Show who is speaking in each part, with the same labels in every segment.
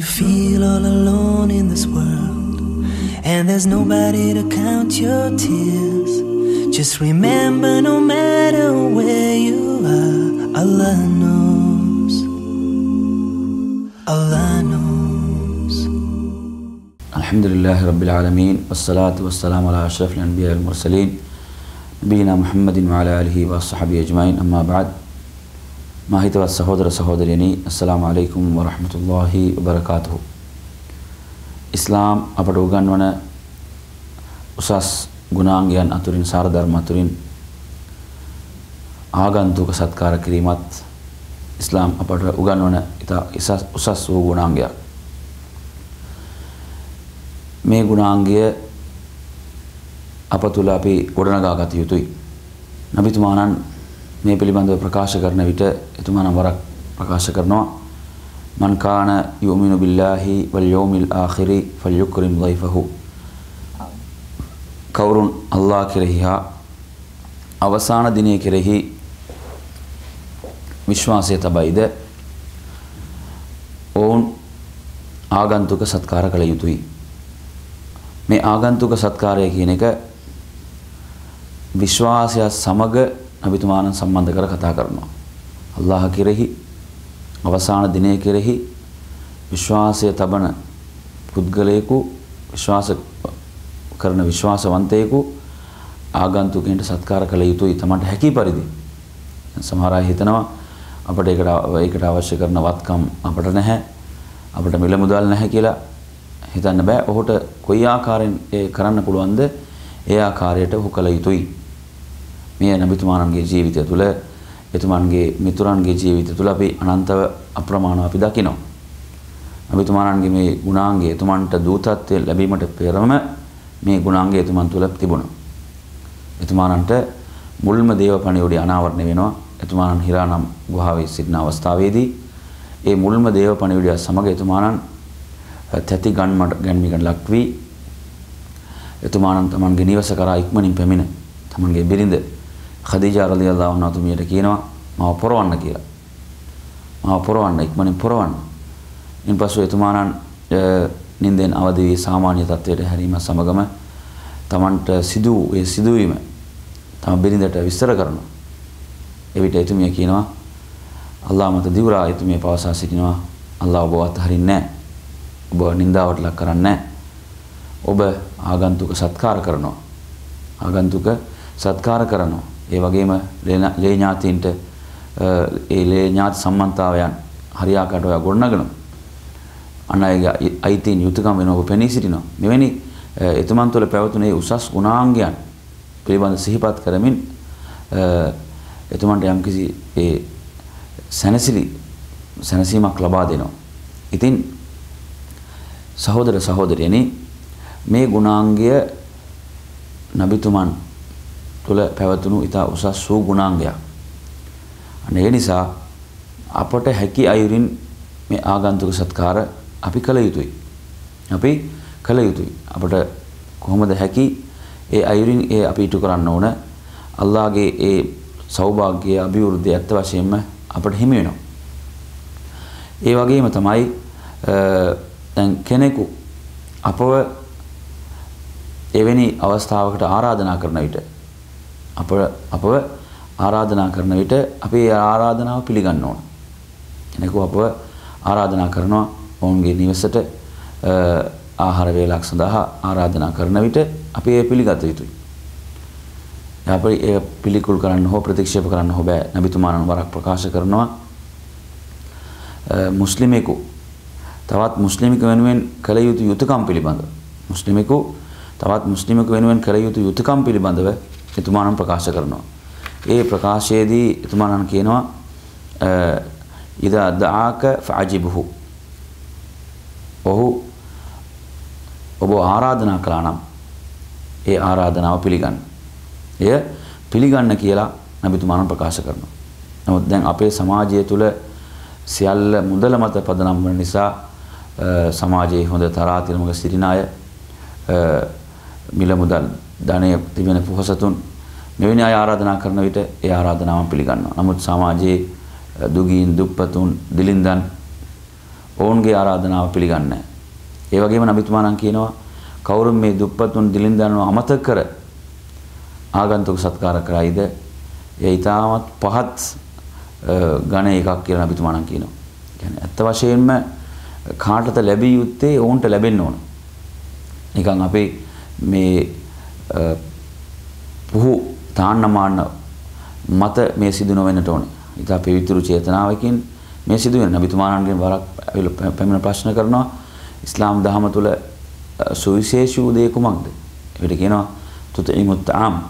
Speaker 1: you feel all alone in this world and there's nobody to count your tears, just remember no matter where you are, Allah knows. Allah knows.
Speaker 2: Alhamdulillahi Rabbil Alameen. Wassalatu wassalamu ala ashrafil anbiya wal mursaleen. Nabiyina Muhammadin wa ala alihi wa sahbihi ajma'in. Amma ba'd. Mahitavat sahodara sahodariyani, assalamu alaikum wa rahmatullahi wa barakatuh. Islam අපට උගන්වන උසස් ගුණාංගයන් අතුරින් සාර ධර්ම අතුරින් ආගන්තුක සත්කාර කිරීමත් ඉස්ලාම් අපට උගන්වන ඉතා උසස් වූ ගුණාංගයක්. මේ ගුණාංගය අප තුළ අපි ගොඩනගා ගත යුතුයි. නබිතුමාණන් මේ පිළිබඳව ප්‍රකාශ කරන විට එතුමාණන් වරක් ප්‍රකාශ කරනවා මන් කාන යුමිනු බිල්ලාහි වල් යෞමිල් ආඛිරි ෆල්යුක්රිම් දයිෆහු. කවුරුන් අල්ලාහ් කෙරෙහි හා අවසාන දිනය කෙරෙහි විශ්වාසය තබයිද ඔවුන් ආගන්තුක සත්කාර කළ යුතුයි. මේ ආගන්තුක සත්කාරය කියන එක විශ්වාසය සමග නබිතුමාණන් සම්බන්ධ කර කතා කරනවා. අල්ලාහ් කෙරෙහි අවසාන දිනය කෙරෙහි විශ්වාසය තබන පුද්ගලයෙකු, විශ්වාස කරන විශ්වාසවන්තයෙකු ආගන්තුකයන්ට සත්කාර කළ යුතුයි තමන්ට හැකි පරිදි. සමහර අය හිතනවා අපිට ඒකට අවශ්‍ය කරන වත්කම් අපිට නැහැ, අපිට මිල මුදල් නැහැ කියලා හිතන්න බෑ. ඔහුට කොයි ආකාරයෙන් ඒ කරන්න පුළුවන්ද ඒ ආකාරයට ඔහු කළ යුතුයි. මේ නබිතුමාණන්ගේ ජීවිතය තුළ, එතුමන්ගේ මිතුරන්ගේ ජීවිතය තුළ අපි අනන්තව අප්‍රමාණව අපි දකිනවා. නබිතුමාණන්ගේ මේ ගුණාංගය එතුමන්ට දූතත්වය ලැබීමට පෙරම මේ ගුණාංගය එතුමන් තුළ තිබුණා. එතුමාණන්ට මුල්ම දේව පණිවුඩය අනාවරණය වෙනවා. එතුමාණන් හිරානම් ගුහාවේ සිටින අවස්ථාවේදී ඒ මුල්ම දේව පණිවුඩය සමග එතුමාණන් තැති ගන්මිකට ලක් වී එතුමාණන් තමන්ගේ නිවස කරා ඉක්මනින් පැමිණ තමන්ගේ බිරිඳ ඛදීජා රලියල්ලාහු අන්හා තුමියට කියනවා මාව පොරවන්න කියලා. මාව පොරවන්න, ඉක්මනින් පොරවන්න. ඉන්පසු එතුමාණන් නින්දෙන් අවදි වී සාමාන්‍ය තත්ත්වයට හැරීම සමගම තමන්ට ඒ සිදුවීම තම බිරිඳට විස්තර කරනවා. එවිට එතුමිය කියනවා අල්ලාහ් මත දිවුරා එතුමිය පවසා සිටිනවා අල්ලාහ් ඔබව අත්හරින්නේ නැහැ. ඔබ නින්දාවට ලක් කරන්නේ නැහැ. ඔබ ආගන්තුක සත්කාර කරනවා. ආගන්තුක සත්කාර කරනවා. ඒ වගේම ලේ ඥාතීන්ට ඒ ලේ ඥාති සම්මන්තාවයන් හරියාකාරව ගොඩනගනවා. අන් අයගේ අයිතීන් යුතුයකම් වෙන ඔබ පෙනී සිටිනවා. මෙවැනි එතුමන් තුළ පැවතුනේ උසස් ගුණාංගයන් පිළිබඳ සිහිපත් කරමින් එතුමන්ට යම්කිසි ඒ සැනසීමක් ලබා දෙනවා. ඉතින් සහෝදර සහෝදරියනි, මේ ගුණාංගය නබිතුමන් තුළ පැවතුණු ඉතා උසස් වූ ගුණාංගයක්. අනේ ඒ නිසා අපට හැකි අයුරින් මේ ආගන්තුක සත්කාර අපි කළ යුතුයි. අපට කොහොමද හැකි ඒ අයුරින් ඒ අපි ඉටු කරන්න ඕන. අල්ලාහගේ ඒ සෞභාග්‍ය අභිවෘද්ධිය ඇත්ත වශයෙන්ම අපට හිමි වෙනවා. ඒ වගේම තමයි දැන් කෙනෙකු අපව එවැනි අවස්ථාවකට ආරාධනා කරන විට අපව ආරාධනා කරන විට අපි ඒ ආරාධනාව පිළිගන්න ඕන. කෙනෙකු අපව ආරාධනා කරනවා ඔවුන්ගේ නිවසට ආහාර වේලක් සඳහා ආරාධනා කරන විට අපි ඒ පිළිගත යුතුයි. අපි ඒ පිළිකුල් කරන්න හෝ ප්‍රතික්ෂේප කරන්න හෝ බෑ. නබිතුමාණන් වරක් ප්‍රකාශ කරනවා මුස්ලිමෙකු තවත් මුස්ලිමෙකු වෙනුවෙන් කළ යුතු යුතුයකම් පිළිබඳව තවත් මුස්ලිමෙකු වෙනුවෙන් කළ යුතු යුතුයකම් පිළිබඳව එතුමාණන් ප්‍රකාශ කරනවා. ඒ ප්‍රකාශයේදී එතුමාණන් කියනවා ඉදා දආක ෆඅජිබහු. ඔබ ආරාධනා කළා නම් ඒ ආරාධනාව පිළිගන්න. එය පිළිගන්න කියලා නබිතුමාණන් ප්‍රකාශ කරනවා. නමුත් දැන් අපේ සමාජය තුළ සියල්ල මුදල මත පදනම් වන නිසා සමාජයේ හොඳ තරාතිරමක සිටින අය, මිල මුදල් ධනය තිබෙන පොහොසතුන් මෙවැනි අය ආරාධනා කරන විට ඒ ආරාධනාවන් පිළිගන්නවා. නමුත් සමාජයේ දුගීන්, දුප්පතුන්, දිලින්දන් ඔවුන්ගේ ආරාධනාව පිළිගන්නේ නැහැ. ඒ වගේම නබිතුමාණන් කියනවා කවුරුන් මේ දුප්පතුන් දිලින්දනව අමතක කර ආගන්තුක සත්කාර කරයිද ඒ ඊටමත් පහත් ගණ එකක් කියලා නබිතුමාණන් කියනවා. කියන්නේ ඇත්ත වශයෙන්ම කාටද ලැබිය යුත්තේ ඔවුන්ට ලැබෙන්න ඕන. නිකන් අපේ මේ පුහු තාන්නමාන මත මේ සිදු නොවෙන්නට ඕනේ. ඊට පිවිතුරු චේතනාවකින් මේ සිදු වෙන නබිතුමාණන්ගෙන් වරක් පැමිණ ප්‍රශ්න කරනවා ඉස්ලාම් දහම තුල සුවිශේෂී දේ කුමක්ද? ඒකට කියනවා තුතීමුත් තාම්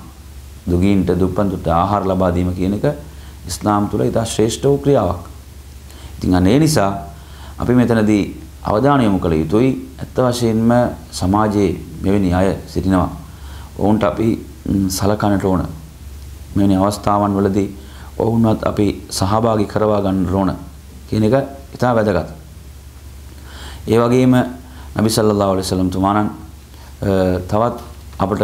Speaker 2: දුගීන්ට දුප්පන්තුන්ට ආහාර ලබා දීම කියන එක ඉස්ලාම් තුල ඉතා ශ්‍රේෂ්ඨ වූ ක්‍රියාවක්. ඉතින් අනේ නිසා අපි මෙතනදී අවධානය යොමු කළ යුතුයි. ඇත්ත වශයෙන්ම සමාජයේ මෙවැනි අය සිටිනවා. ඔවුන්ට අපි සලකන්නට ඕන. මෙවැනි අවස්ථාවන් වලදී ඔවුන්වත් අපි සහභාගී කරවා ගන්න ඕන කියන එක ඉතා වැදගත්. ඒ වගේම නබි සල්ලල්ලාහු අලයිහි වසල්ලම් තුමාණන් තවත් අපට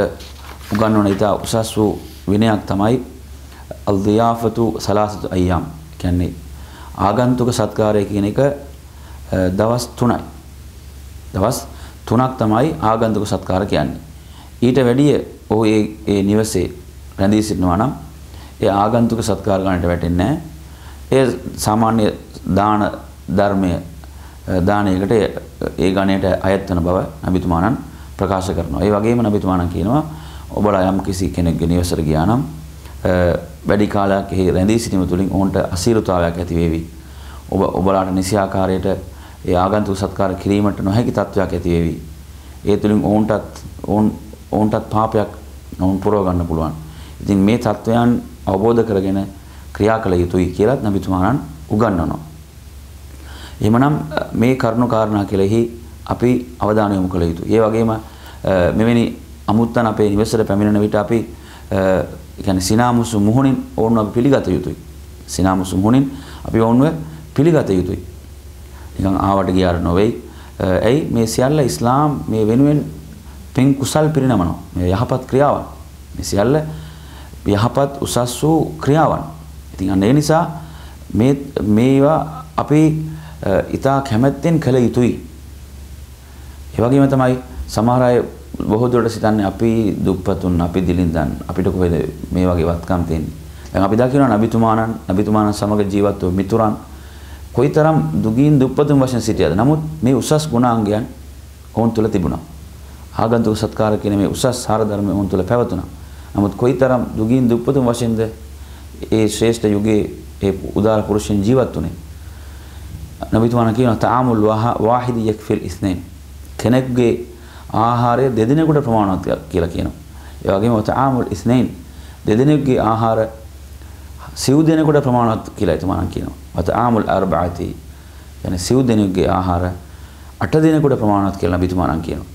Speaker 2: උගන්වන ඉතා උසස් වූ විනයක් තමයි අල්-දියාෆතු සලාසතු අයියාම්. කියන්නේ ආගන්තුක සත්කාරය කියන එක දවස් 3යි. දවස් 3ක් තමයි ආගන්තුක සත්කාර කියන්නේ. ඊට වැඩිය ඔහු ඒ නිවසේ රැඳී සිටිනවා නම් ඒ ආගන්තුක සත්කාර ගන්නට වැටෙන්නේ නැහැ. ඒ සාමාන්‍ය දාන ධර්මයේ දානයකට ඒ ගණයට අයත් වෙන බව නබිතුමාණන් ප්‍රකාශ කරනවා. ඒ වගේම නබිතුමාණන් කියනවා ඔබලා යම් කිසි කෙනෙක්ගේ නිවසට ගියා නම් වැඩි කාලයක් එහි රැඳී සිටීම තුළින් ඔවුන්ට අසීරුතාවයක් ඇති වේවි. ඔබලාට නිසි ආකාරයට ඒ ආගන්තුක සත්කාර කිරීමට නොහැකි තත්වයක් ඇති වේවි. ඒ තුළින් ඔවුන්ටත් පාපයක් ඔවුන් පුරව ගන්න පුළුවන්. ඉතින් මේ තත්වයන් අවබෝධ කරගෙන ක්‍රියා කළ යුතුයි කියලාත් නබිතුමාණන් උගන්වනවා. එහෙමනම් මේ කරුණු කාරණා කෙරෙහි අපි අවධානය යොමු කළ යුතුයි. ඒ වගේම මෙවැනි අමුත්තන් අපේ නිවසට පැමිණෙන විට අපි කියන්නේ සිනාමුසු මුහුණින් ඔවුන්ව අපි පිළිගත යුතුයි. සිනාමුසු මුහුණින් අපි ඔවුන්ව පිළිගත යුතුයි. නිකන් ආවට ගියාර නොවේයි. ඇයි මේ සියල්ල ඉස්ලාම් මේ වෙනුවෙන් පින් කුසල් පිරිනමනවා. මේ යහපත් ක්‍රියාවන්. මේ සියල්ල යහපත් උසස් වූ ක්‍රියාවන්. ඉතින් අන්න ඒ නිසා මේවා අපි ඉතා කැමැත්තෙන් කළ යුතුයි. ඒ වගේම තමයි සමහර අය බොහෝ දුරට සිතන්නේ අපි දුප්පතුන් අපි දිලින්දන් අපිට කොහෙද මේ වගේ වත්කම් තියෙන්නේ. දැන් අපි දකිනවා නබිතුමාණන් සමග ජීවත් වූ මිතුරන් කොයිතරම් දුගීන් දුප්පතුන් වශයෙන් සිටියද. නමුත් මේ උසස් ගුණාංගයන් ඔවුන් තුල තිබුණා. ආගන්තුක සත්කාර කියන මේ උසස් සාර ධර්ම ඔවුන් තුල පැවතුණා. නමුත් කොයිතරම් දුගීන් දුප්පතුන් වශයෙන්ද ඒ ශ්‍රේෂ්ඨ යුගයේ ඒ උදාර පුරුෂයන් ජීවත් වුණේ. නබිතුමාණන් කියනවා තාමුල් වාහිදි යක්ෆිල් ඉස්නයින්. කෙනෙක්ගේ ආහාරය දෙදෙනෙකුට ප්‍රමාණවත් කියලා කියනවා. ඒ වගේම තාමුල් ඉස්නයින් දෙදෙනෙකුගේ ආහාර සිව් දෙනෙකුට ප්‍රමාණවත් කියලා එතුමාණන් කියනවා. තාමුල් අර්බඅති يعني සිව් දෙනෙකුගේ ආහාර 8 දෙනෙකුට ප්‍රමාණවත් කියලා නබිතුමාණන් කියනවා.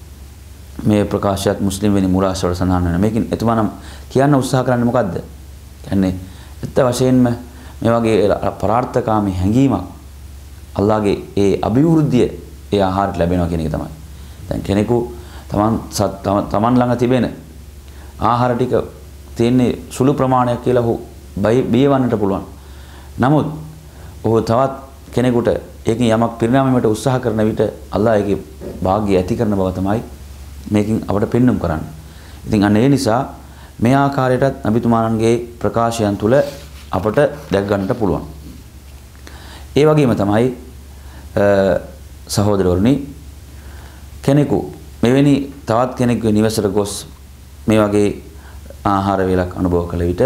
Speaker 2: මේ ප්‍රකාශයත් මුස්ලිම් වෙනි මුරාසවල සඳහන් වෙනවා. මේකෙන් එතුමාණන් කියන්න උත්සාහ කරන්නේ මොකද්ද? කියන්නේ ඇත්ත වශයෙන්ම මේ වගේ ප්‍රාර්ථකාමී හැඟීමක් අල්ලාහගේ ඒ අභිවෘද්ධිය ඒ ආහාරයට ලැබෙනවා කියන එක තමයි. දැන් කෙනෙකු තමන් ළඟ තිබෙන ආහාර ටික තියෙන්නේ සුළු ප්‍රමාණයක් කියලා ඔහු බියවන්නට පුළුවන්. නමුත් ඔහු තවත් කෙනෙකුට ඒකින් යමක් පිරිනැමීමට උත්සාහ කරන විට අල්ලාහ ඒකේ වාග්ය ඇති කරන බව තමයි මේකින් අපට පෙන්වුම් කරන්නේ. ඉතින් අන්න ඒ නිසා මේ ආකාරයටත් නබිතුමාණන්ගේ ප්‍රකාශයන් තුළ අපට දැක් ගන්නට පුළුවන්. ඒ වගේම තමයි සහෝදරවරුනි කෙනෙකු මෙවැනි තවත් කෙනෙකුගේ නිවසට ගොස් මේ වගේ ආහාර වේලක් අනුභව කළ විට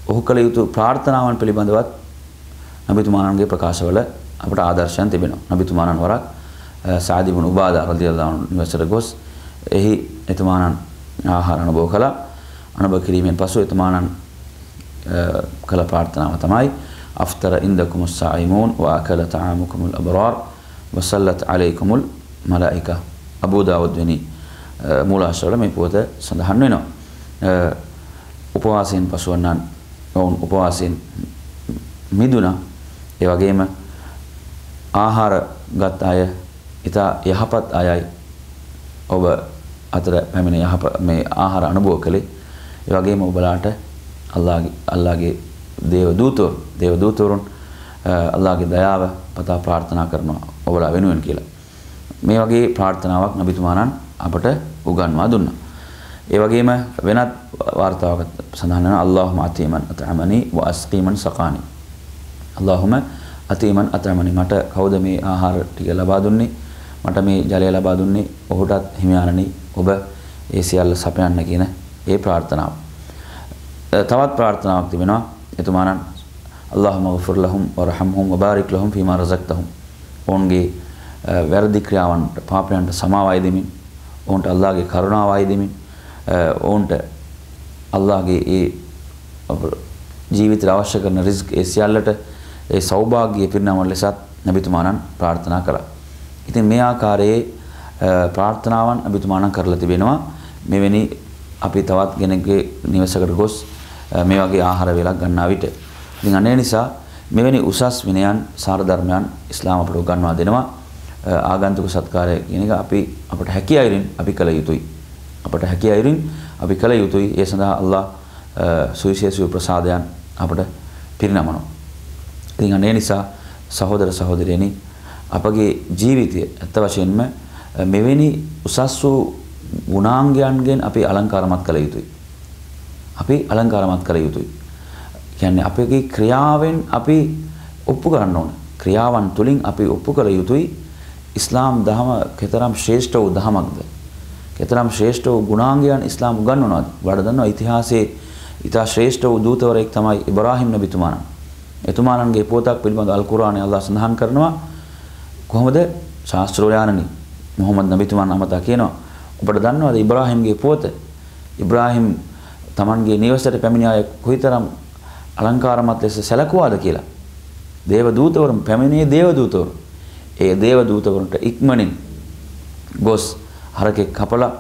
Speaker 2: ඔහු කළ යුතු ප්‍රාර්ථනාවන් පිළිබඳවත් නබිතුමාණන්ගේ ප්‍රකාශවල අපට ආදර්ශයන් තිබෙනවා. නබිතුමාණන් වරක් සාද් ඉබ්න් උබාදා රදියල්ලාහු අන්හු නිවසට ගොස් එහි එතුමාණන් ආහාර අනුභව කළා. අනුභව කිරීමෙන් පසු එතුමාණන් කළ ප්‍රාර්ථනාව තමයි අෆ්තර ඉන්දකුම් as-සායිමූන් වඅකල තාමුකුම් al-අබරාර් වසල්ලත් අලයිකුම් al-මලායිකා. අබූ දාවුද් වෙනි මූලාශ්‍රවල මේ පොත සඳහන් වෙනවා. උපවාසයෙන් පසු වන්නන් ඔවුන් උපවාසයෙන් මිදුණා. ඒ වගේම ආහාර ගත් අය ඉතා යහපත් අයයි ඔබ අතර පැමිණ මේ ආහාර අනුභව කළේ. ඒ වගේම ඔබලාට අල්ලාහගේ දේව දූතවරුන් අල්ලාහගේ දයාව පතා ප්‍රාර්ථනා කරනවා. ඔබලා වෙනුවෙන් කියලා. මේ වගේ ප්‍රාර්ථනාවක් නබිතුමාණන් අපට උගන්වා දුන්නා. ඒ වගේම වෙනත් වාර්තාවක සඳහන් වෙනවා අල්ලාහුම අතීමන් අතඅමනි ව අස්කීමන් සකානි. අල්ලාහුම අතීමන් අතඅමනි මට කවුද මේ ආහාර ටික ලබා දුන්නේ? මට මේ ජලය ලබා දුන්නේ? ඔහුටත් හිමියාණනි ඔබ ඒ සියල්ල සපයන්න කියන ඒ ප්‍රාර්ථනාව. තවත් ප්‍රාර්ථනාවක් තිබෙනවා එතුමාණන් අල්ලාහුම ගෆිර් ලහුම් වර්හම්හුම් වබාරික් ලහුම් ෆීමා රසක්තහුම්. ඔවුන්ගේ වැරදි ක්‍රියාවන්ට පාපයන්ට සමාවයි දෙමින් ඔවුන්ට අල්ලාහගේ කරුණාවයි දෙමින් ඔවුන්ට අල්ලාහගේ ඒ ජීවිතයට අවශ්‍ය කරන රිස්ක් ඒ සියල්ලට ඒ සෞභාග්‍ය පිරිනමන ලෙසත් නබිතුමාණන් ප්‍රාර්ථනා කළා. ඉතින් මේ ආකාරයේ ප්‍රාර්ථනාවන් නබිතුමාණන් කරලා තිබෙනවා. මෙවැනි අපි තවත් කෙනෙක්ගේ නිවසකට ගොස් මේ වගේ ආහාර වේලක් ගන්නා විට. ඉතින් අනේ නිසා මෙවැනි උසස් විනයන් සාර ධර්මයන් ඉස්ලාම අපට උගන්වා දෙනවා. ආගන්තුක සත්කාරය කියන එක අපට හැකිය අයුරින් අපි කළ යුතුයි. අපට හැකිය අයුරින් අපි කළ යුතුයි. ඒ සඳහා අල්ලාහ් සුවිශේෂී ප්‍රසාදයන් අපට පිරිනමනවා. ඉතින් අනේ නිසා සහෝදර සහෝදරියනි අපගේ ජීවිතය අත්ත වශයෙන්ම මෙවැනි උසස් වූ ගුණාංගයන්ගෙන් අපි අලංකාරමත් කළ යුතුයි. අපි අලංකාරමත් කළ යුතුයි. කියන්නේ අපගේ ක්‍රියාවෙන් අපි ඔප්පු කරන්න ඕන. ක්‍රියාවන් තුලින් අපි ඔප්පු කළ යුතුයි. ඉස්ලාම් දහම කෙතරම් ශ්‍රේෂ්ඨ වූ දහමක්ද? කෙතරම් ශ්‍රේෂ්ඨ වූ ගුණාංගයන් ඉස්ලාම් උගන්වනවාද? වඩ දන්නවා ඉතිහාසයේ ඉතා ශ්‍රේෂ්ඨ වූ දූතවරයෙක් තමයි ඉබ්‍රාහීම් නබිතුමාණන්. එතුමාණන්ගේ පොතක් පිළිබඳ අල් කුර්ආනයේ අල්ලාහ් සඳහන් කරනවා කොහොමද ශාස්ත්‍රෝයානනි මුහම්මද් නබිතුමාණන් අමතා කියනවා ඔබට දන්නවද ඉබ්‍රාහීම්ගේ පොත ඉබ්‍රාහීම් තමන්ගේ නිවසට පැමිණි අය කොයිතරම් අලංකාරමත් ලෙස සැලකුවාද කියලා. දේව දූතවරුන් පැමිණියේ දේව දූතවරු. ඒ දේව දූතවරුන්ට ඉක්මනින් ගොස් හරකෙක් කපලා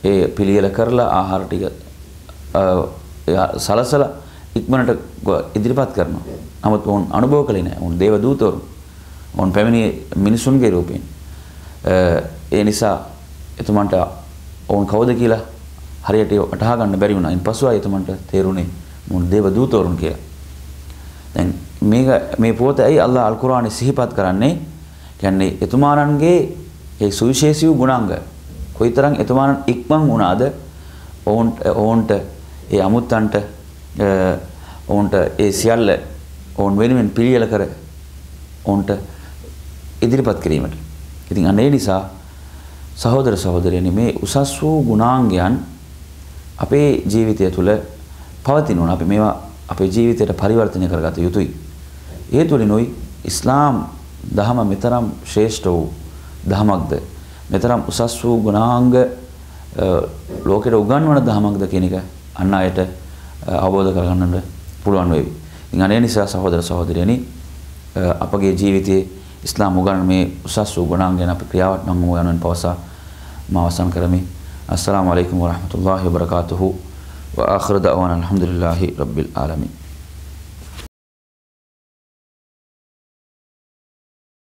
Speaker 2: ඒ පිළියෙල කරලා ආහාර ටික සලසලා ඉක්මනට ඉදිරිපත් කරනවා. නමුත් වුන් අනුභව කළේ නැහැ. වුන් දේව දූතවරු. වුන් පැමිණියේ මිනිසුන්ගේ රූපයෙන්. ඒ නිසා එතුමන්ට වුන් කවුද කියලා හරියට වටහා ගන්න බැරි වුණා. ඉන්පසුයි එතුමන්ට තේරුණේ වුන් දේව දූතවරුන් කියලා. දැන් මේ පොත ඇයි අල්ලාහ් අල් කුර්ආනයේ සිහිපත් කරන්නේ? කියන්නේ එතුමාණන්ගේ ඒ සුවිශේෂී ගුණාංග කොයිතරම් එතුමාණන් ඉක්මන් වුණාද ඔවුන්ට ඒ අමුත්තන්ට ඔවුන්ට ඒ සියල්ල ඔවුන් වෙනුවෙන් පිළියෙල කර ඔවුන්ට ඉදිරිපත් කිරීමට. ඉතින් අනේ නිසා සහෝදර සහෝදරියනි මේ උසස් වූ ගුණාංගයන් අපේ ජීවිතය තුළ පවතින ඕන. අපි මේවා අපේ ජීවිතයට පරිවර්තනය කරගත යුතුයි. ඒ තුළිනුයි ඉස්ලාම් දහම මෙතරම් ශ්‍රේෂ්ඨ වූ දහමක්ද මෙතරම් උසස් වූ ගුණාංග ලෝකෙට උගන්වන දහමක්ද කියන එක අන් අයට අවබෝධ කරගන්නට පුළුවන් වෙයි. ඉතින් අනේ නිසා සහෝදර සහෝදරියනි අපගේ ජීවිතයේ ඉස්ලාම් උගන්වන මේ උසස් වූ ගුණාංගයන් අපි ක්‍රියාවට නංවමු යනුවෙන් පවසා මා අවසන් කරමි. අස්සලාමු අලයිකුම් වරහමතුල්ලාහි වබරකාතුහු. وآخر دعوانا الحمد لله رب العالمين.